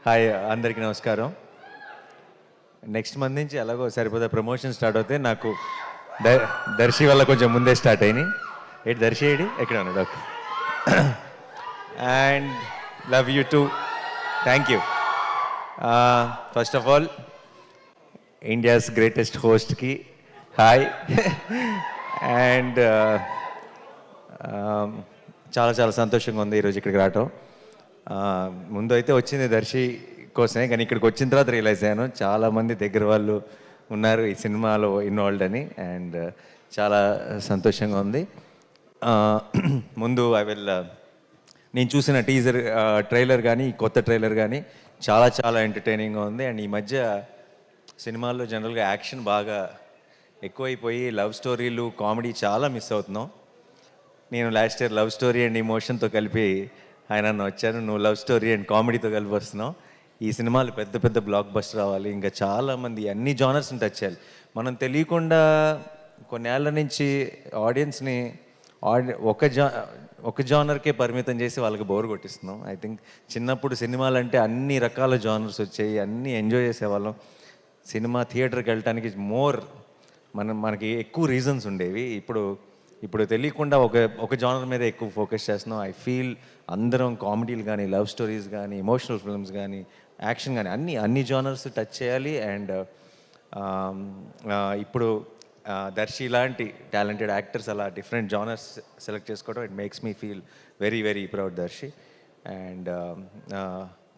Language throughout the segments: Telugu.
హాయ్ అందరికీ నమస్కారం. నెక్స్ట్ మంత్ నుంచి ఎలాగో సరిపోతే ప్రమోషన్ స్టార్ట్ అవుతాయి. నాకు దర్శి వల్ల కొంచెం ముందే స్టార్ట్ అయినాయి. ఏంటి దర్శి ఏడి ఎక్కడ ఉన్నాడు? Okay. And love you too. Thank you. First of all India's greatest హోస్ట్కి హాయ్. అండ్ చాలా చాలా సంతోషంగా ఉంది ఈరోజు ఇక్కడికి రావటం. ముందు అయితే వచ్చింది దర్శి కోసమే, కానీ ఇక్కడికి వచ్చిన తర్వాత రియలైజ్ అయ్యాను చాలామంది దగ్గర వాళ్ళు ఉన్నారు ఈ సినిమాలో ఇన్వాల్వ్డ్ అని. అండ్ చాలా సంతోషంగా ఉంది. ముందు నేను చూసిన టీజర్ ట్రైలర్ కానీ కొత్త ట్రైలర్ కానీ చాలా చాలా ఎంటర్టైనింగ్గా ఉంది. అండ్ ఈ మధ్య సినిమాల్లో జనరల్గా యాక్షన్ బాగా ఎక్కువైపోయి లవ్ స్టోరీలు కామెడీ చాలా మిస్ అవుతున్నాం. నేను last year love story and ఇమోషన్తో కలిపి ఆయన వచ్చాను, నువ్వు లవ్ స్టోరీ అండ్ కామెడీతో కలిపి వస్తున్నావు. ఈ సినిమాలు పెద్ద పెద్ద బ్లాక్ బస్టర్ రావాలి, ఇంకా చాలామంది అన్ని జానర్స్ని టచ్ చేయాలి. మనం తెలియకుండా కొన్నేళ్ల నుంచి ఆడియన్స్ని ఒక జానర్కే పరిమితం చేసి వాళ్ళకి బోర్ కొట్టిస్తున్నాం. ఐ థింక్ చిన్నప్పుడు సినిమాలు అంటే అన్ని రకాల జానర్స్ వచ్చాయి, అన్నీ ఎంజాయ్ చేసేవాళ్ళం. సినిమా థియేటర్కి వెళ్ళటానికి మనకి ఎక్కువ రీజన్స్ ఉండేవి. ఇప్పుడు తెలియకుండా ఒక జానర్ మీద ఎక్కువ ఫోకస్ చేస్తున్నాం. ఐ ఫీల్ అందరం కామెడీలు కానీ లవ్ స్టోరీస్ కానీ ఎమోషనల్ ఫిల్మ్స్ కానీ యాక్షన్ కానీ అన్ని జానర్స్ టచ్ చేయాలి. అండ్ ఇప్పుడు దర్శి లాంటి టాలెంటెడ్ యాక్టర్స్ అలా డిఫరెంట్ జానర్స్ సెలెక్ట్ చేసుకోవడం it makes me feel very very proud Darshi. And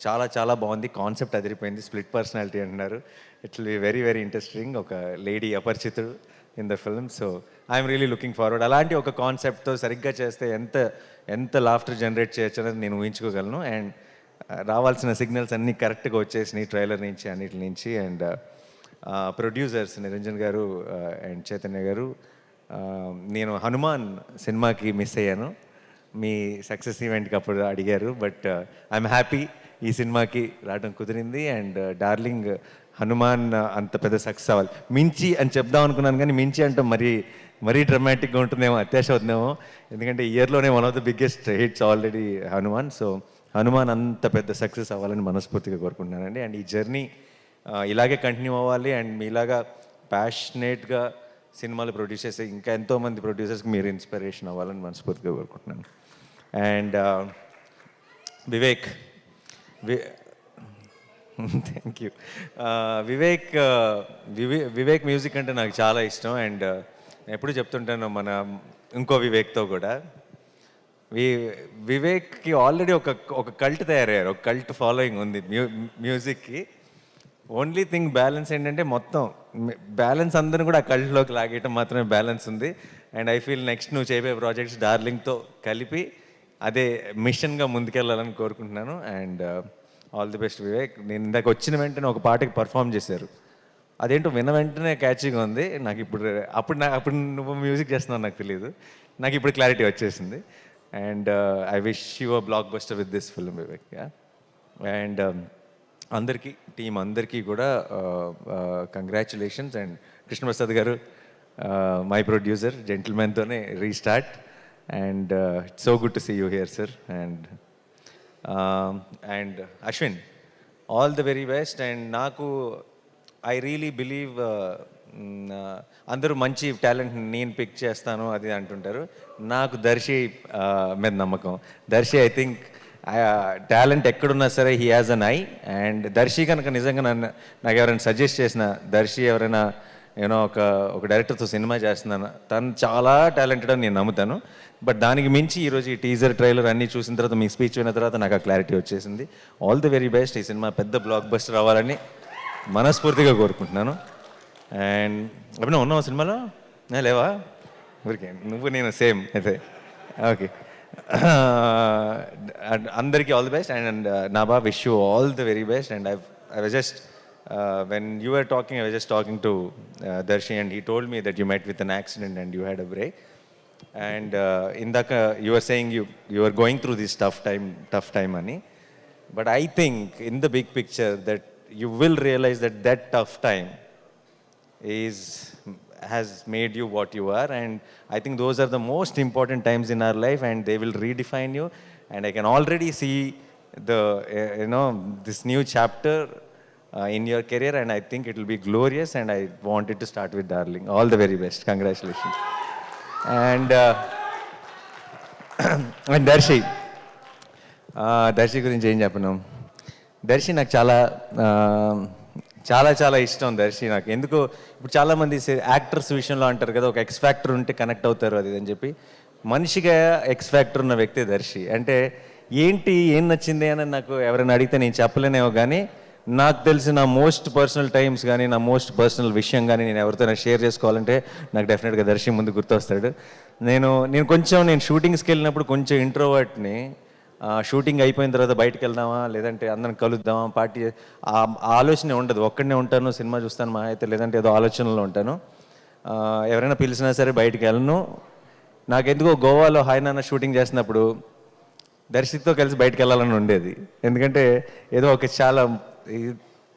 చాలా చాలా బాగుంది. కాన్సెప్ట్ అదిరిపోయింది. స్ప్లిట్ పర్సనాలిటీ అంటున్నారు. It will be very very interesting. ఒక lady Aparichitudu in the film. So I'm really looking forward. అలాంటి ఒక కాన్సెప్ట్తో సరిగ్గా చేస్తే ఎంత లాఫ్టర్ జనరేట్ చేయొచ్చు అనేది నేను ఊహించుకోగలను. అండ్ రావాల్సిన సిగ్నల్స్ అన్నీ కరెక్ట్గా వచ్చేసినాయి ట్రైలర్ నుంచి అన్నిటి నుంచి. అండ్ ప్రొడ్యూసర్స్ నిరంజన్ గారు అండ్ చైతన్య గారు, నేను హనుమాన్ సినిమాకి మిస్ అయ్యాను. మీ సక్సెస్ ఈవెంట్కి అప్పుడు అడిగారు, బట్ ఐఎమ్ హ్యాపీ ఈ సినిమాకి రావడం కుదిరింది. అండ్ డార్లింగ్ హనుమాన్ అంత పెద్ద సక్సెస్ అవ్వాలి. మించి అని చెప్దాం అనుకున్నాను, కానీ మించి అంటే మరీ డ్రమాటిక్గా ఉంటుందేమో, అత్యాశ అవుతుందేమో. ఎందుకంటే ఇయర్లోనే one of the biggest hits already Hanuman. So Hanuman అంత పెద్ద సక్సెస్ అవ్వాలని మనస్ఫూర్తిగా కోరుకుంటున్నానండి. అండ్ ఈ జర్నీ ఇలాగే కంటిన్యూ అవ్వాలి. అండ్ మీలాగా ప్యాషనేట్గా సినిమాలు ప్రొడ్యూస్ చేసే ఇంకా ఎంతోమంది ప్రొడ్యూసర్స్కి మీరు ఇన్స్పిరేషన్ అవ్వాలని మనస్ఫూర్తిగా కోరుకుంటున్నాను. And Vivek thank you. Vivek music అంటే నాకు చాలా ఇష్టం. అండ్ ఎప్పుడు చెప్తుంటాను మన ఇంకో వివేక్తో కూడా, వివేక్కి ఆల్రెడీ ఒక కల్ట్ తయారయ్యారు, ఒక కల్ట్ ఫాలోయింగ్ ఉంది మ్యూజిక్కి. ఓన్లీ థింగ్ బ్యాలెన్స్ ఏంటంటే మొత్తం బ్యాలెన్స్ అందరూ కూడా ఆ కల్ట్లోకి లాగేయటం మాత్రమే బ్యాలెన్స్ ఉంది. అండ్ ఐ ఫీల్ నెక్స్ట్ నువ్వు చేయబోయే ప్రాజెక్ట్స్ డార్లింగ్తో కలిపి అదే మిషన్గా ముందుకెళ్ళాలని కోరుకుంటున్నాను. And all the best Vivek. నేను ఇందాక వచ్చిన వెంటనే ఒక పాటకి పర్ఫామ్ చేశారు, అదేంటో విన్న వెంటనే క్యాచీగా ఉంది నాకు. అప్పుడు నువ్వు మ్యూజిక్ చేస్తున్నావు నాకు తెలియదు, నాకు ఇప్పుడు క్లారిటీ వచ్చేసింది. And I wish you a blockbuster with this film Vivek. And team అందరికీ కూడా congratulations. And Krishnaprasad garu my producer, జెంటిల్మెన్తోనే restart. And it's so good to see you here sir. And Ashwin, all the very best. And నాకు ఐ రియలీ బిలీవ్ అందరూ మంచి టాలెంట్ నేను పిక్ చేస్తాను అది అంటుంటారు. నాకు దర్శి మీద నమ్మకం. దర్శి ఐ థింక్ టాలెంట్ ఎక్కడున్నా సరే he has an eye. And Darsi కనుక నిజంగా నాకు ఎవరైనా సజెస్ట్ చేసిన, దర్శి ఎవరైనా ఒక డైరెక్టర్తో సినిమా చేస్తున్నాను, తను చాలా టాలెంటెడ్ అని నేను నమ్ముతాను. బట్ దానికి మించి ఈరోజు ఈ టీజర్ ట్రైలర్ అన్నీ చూసిన తర్వాత, మీ స్పీచ్ విన్న తర్వాత నాకు ఆ క్లారిటీ వచ్చేసింది. All the very best. ఈ సినిమా పెద్ద బ్లాక్ బస్టర్ అవ్వాలని మనస్ఫూర్తిగా కోరుకుంటున్నాను. అండ్ అప్పుడు ఉన్నావు సినిమాలో లేవా? ఊరికే నువ్వు నేను సేమ్ అయితే. ఓకే. అందరికీ all the best. And Naba, wish you all the very best. And I was just when you were talking, I was just talking to Darshi, and he told me that you met with an accident and you had a break. And indaka you were saying you were going through this tough time ani. But I think in the big picture that you will realize that tough time has made you what you are. And I think those are the most important times in our life, and they will redefine you. And I can already see the this new chapter in your career, and I think it will be glorious, and I wanted to start with Darling. All the very best. Congratulations. And and Darsi గురించి ఏం చెప్పను. దర్శి నాకు చాలా చాలా చాలా ఇష్టం. దర్శి నాకు ఎందుకో ఇప్పుడు చాలామంది యాక్టర్స్ విషయంలో అంటారు కదా, ఒక ఎక్స్ ఫ్యాక్టర్ ఉంటే కనెక్ట్ అవుతారు అది అని చెప్పి. మనిషిగా ఎక్స్ ఫ్యాక్టర్ ఉన్న వ్యక్తి దర్శి. అంటే ఏం నచ్చింది అని నాకు ఎవరైనా అడిగితే నేను చెప్పలేనేమో, కానీ నాకు తెలిసిన మోస్ట్ పర్సనల్ టైమ్స్ కానీ నా మోస్ట్ పర్సనల్ విషయం కానీ నేను ఎవరితోనే షేర్ చేసుకోవాలంటే నాకు డెఫినెట్గా దర్శి ముందు గుర్తొస్తాడు. నేను షూటింగ్స్కి వెళ్ళినప్పుడు కొంచెం ఇంట్రోవర్ట్ని. షూటింగ్ అయిపోయిన తర్వాత బయటకు వెళ్దామా, లేదంటే అందరం కలుద్దామా, పార్టీ, ఆ ఆలోచన ఉండదు. ఒక్కడనే ఉంటాను, సినిమా చూస్తాను మా అయితే, లేదంటే ఏదో ఆలోచనలో ఉంటాను. ఎవరైనా పిలిచినా సరే బయటికి వెళ్ళను. నాకెందుకో గోవాలో హాయ్ నాన్న షూటింగ్ చేసినప్పుడు దర్శితో కలిసి బయటకు వెళ్ళాలని ఉండేది. ఎందుకంటే ఏదో ఒక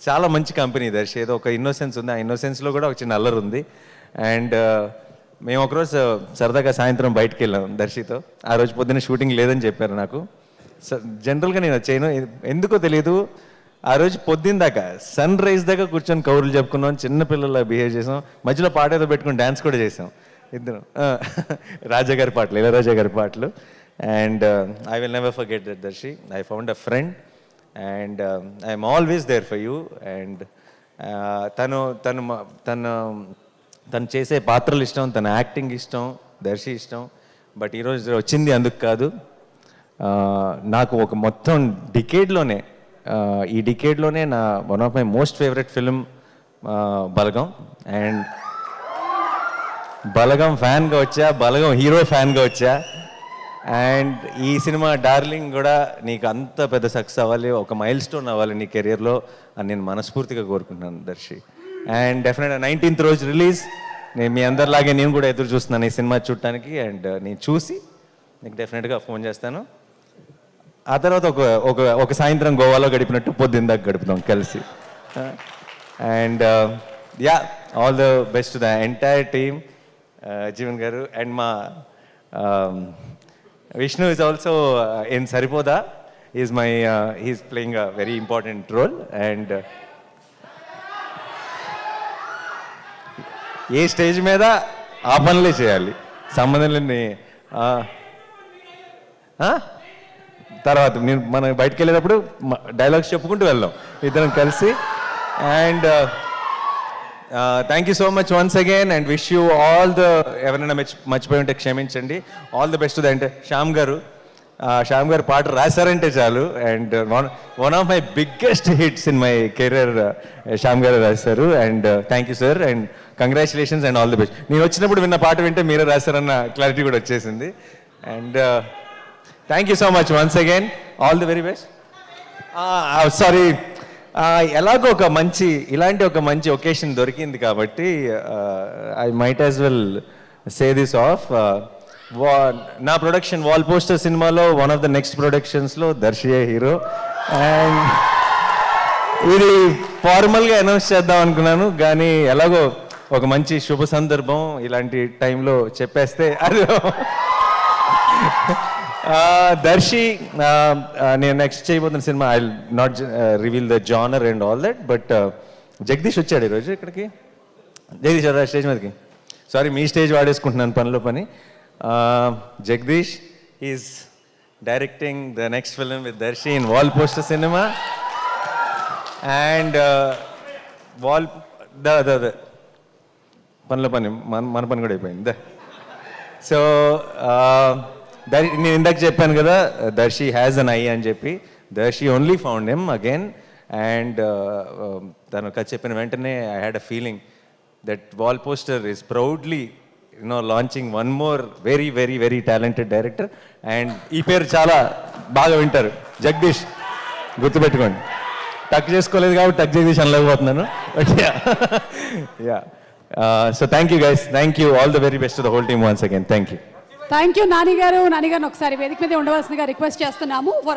చాలా మంచి కంపెనీ దర్శి. ఏదో ఒక ఇన్నోసెన్స్ ఉంది, ఆ ఇన్నోసెన్స్లో కూడా ఒక చిన్న అల్లరి ఉంది. అండ్ మేము ఒకరోజు సరదాగా సాయంత్రం బయటకు వెళ్ళాం దర్శితో. ఆ రోజు పొద్దున్న షూటింగ్ లేదని చెప్పారు నాకు. జనరల్గా నేను చేయను, ఎందుకో తెలియదు. ఆ రోజు పొద్దున్న దాకా సన్ రైజ్ దాకా కూర్చొని కౌరులు చెప్పుకున్నాం, చిన్నపిల్లల బిహేవ్ చేసాం, మధ్యలో పాట ఏదో పెట్టుకుని డ్యాన్స్ కూడా చేసాం ఇద్దరు. రాజా గారి పాటలు, ఇళయరాజా గారి పాటలు. And I will never forget that Darsi. I found a friend and I'm always there for you. And తను చేసే పాత్రలు ఇష్టం, తన యాక్టింగ్ ఇష్టం, దర్శి ఇష్టం. బట్ ఈరోజు వచ్చింది అందుకు కాదు. నాకు ఒక మొత్తం డికేడ్లోనే, ఈ డికేడ్లోనే నా one of my most favourite film Balagam. And Balagam ఫ్యాన్గా వచ్చా, బలగం హీరో ఫ్యాన్గా వచ్చా. అండ్ ఈ సినిమా డార్లింగ్ కూడా నీకు అంత పెద్ద సక్సెస్ అవ్వాలి, ఒక మైల్ స్టోన్ అవ్వాలి నీ కెరియర్లో అని నేను మనస్ఫూర్తిగా కోరుకుంటున్నాను దర్శి. అండ్ డెఫినెట్గా 19th రోజు రిలీజ్. నేను మీ అందరిలాగే నేను కూడా ఎదురు చూస్తున్నాను ఈ సినిమా చూడటానికి. అండ్ నేను చూసి నీకు డెఫినెట్గా ఫోన్ చేస్తాను. ఆ తర్వాత ఒక సాయంత్రం గోవాలో గడిపినట్టు పొద్దున్న గడుపుతాం కలిసి. And yeah, all the best to the entire team. Jeevan గారు అండ్ మా Vishnu is also in Saripoda. He's playing a very important role. And A stage మీద ఆ పనులే చేయాలి, సంబంధం లేని. తర్వాత మనం బయటకు వెళ్ళేటప్పుడు డైలాగ్స్ చెప్పుకుంటూ వెళ్దాం ఇద్దరం కలిసి. And thank you so much once again and wish you all the, ఎవరైనా మర్చిపోయి ఉంటే క్షమించండి. All the best to the అంటే శ్యామ్ గారు పాట రాశారంటే చాలు. And one of my biggest hits in my career Shyam గారు రాశారు. And thank you sir and congratulations and all the best. నేను వచ్చినప్పుడు విన్న పాట వింటే మీరే రాశారన్న క్లారిటీ కూడా వచ్చేసింది. And thank you so much once again, all the very best. Sorry, ఎలాగో ఇలాంటి ఒక మంచి ఒకేషన్ దొరికింది కాబట్టి I might as well say this off. నా ప్రొడక్షన్ వాల్ పోస్టర్ సినిమాలో వన్ ఆఫ్ ద నెక్స్ట్ ప్రొడక్షన్స్లో దర్శియే హీరో. అండ్ ఇది ఫార్మల్గా అనౌన్స్ చేద్దాం అనుకున్నాను, కానీ ఎలాగో ఒక మంచి శుభ సందర్భం ఇలాంటి టైంలో చెప్పేస్తే అది. దర్శి నేను నెక్స్ట్ చేయబోతున్న సినిమా I will not reveal the genre and all that, but Jagadeesh వచ్చాడు ఈరోజు ఇక్కడికి. జగదీష్ స్టేజ్ మీదకి. సారీ, మీ స్టేజ్ వాడేసుకుంటున్నాను పనిలో పని. Jagadeesh is directing the next film with Darsi in Wall Poster Cinema. And పనిలో పని మన పని కూడా అయిపోయింది. సో నేను ఇందాక చెప్పాను కదా, దర్శి హ్యాజ్ అన్ ఐ అని చెప్పి. Darsi only found him again. And తను కథ చెప్పిన వెంటనే I had a feeling that Wall Poster is proudly launching one more very very very talented director. And ఈ పేరు చాలా బాగా వింటారు, జగదీష్, గుర్తుపెట్టుకోండి. టక్ చేసుకోలేదు కాబట్టి టక్ జగదీష్ అనలేకపోతున్నాను. But yeah, so thank you guys, thank you, all the very best to the whole team once again. Thank you. Thank you Nani garu. Nani గారిని ఒకసారి వేదిక మీద ఉండవలసిందిగా రిక్వెస్ట్ చేస్తున్నాము.